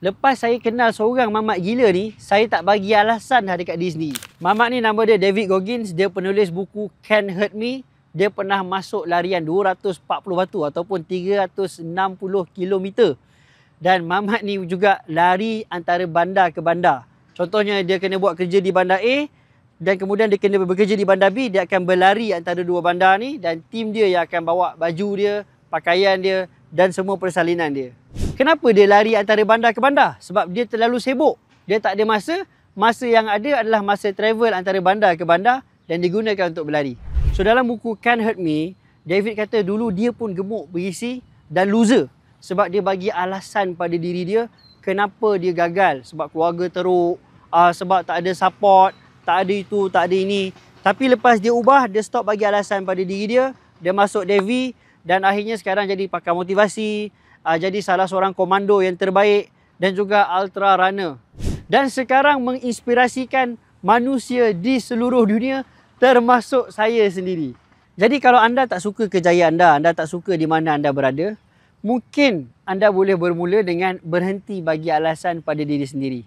Lepas saya kenal seorang mamat gila ni, saya tak bagi alasan dah dekat dia sendiri. Mamat ni nama dia David Goggins, dia penulis buku Can't Hurt Me. Dia pernah masuk larian 240 batu ataupun 360 km. Dan mamat ni juga lari antara bandar ke bandar. Contohnya dia kena buat kerja di bandar A dan kemudian dia kena bekerja di bandar B, dia akan berlari antara dua bandar ni dan tim dia yang akan bawa baju dia, pakaian dia dan semua persalinan dia. Kenapa dia lari antara bandar ke bandar? Sebab dia terlalu sibuk. Dia tak ada masa. Masa yang ada adalah masa travel antara bandar ke bandar dan digunakan untuk berlari. So dalam buku Can't Hurt Me, David kata dulu dia pun gemuk, berisi dan loser. Sebab dia bagi alasan pada diri dia kenapa dia gagal. Sebab keluarga teruk, sebab tak ada support, tak ada itu, tak ada ini. Tapi lepas dia ubah, dia stop bagi alasan pada diri dia. Dia masuk Navy dan akhirnya sekarang jadi pakar motivasi. Jadi salah seorang komando yang terbaik dan juga ultra runner. Dan sekarang menginspirasikan manusia di seluruh dunia termasuk saya sendiri. Jadi kalau anda tak suka kejayaan anda tak suka di mana anda berada, mungkin anda boleh bermula dengan berhenti bagi alasan pada diri sendiri.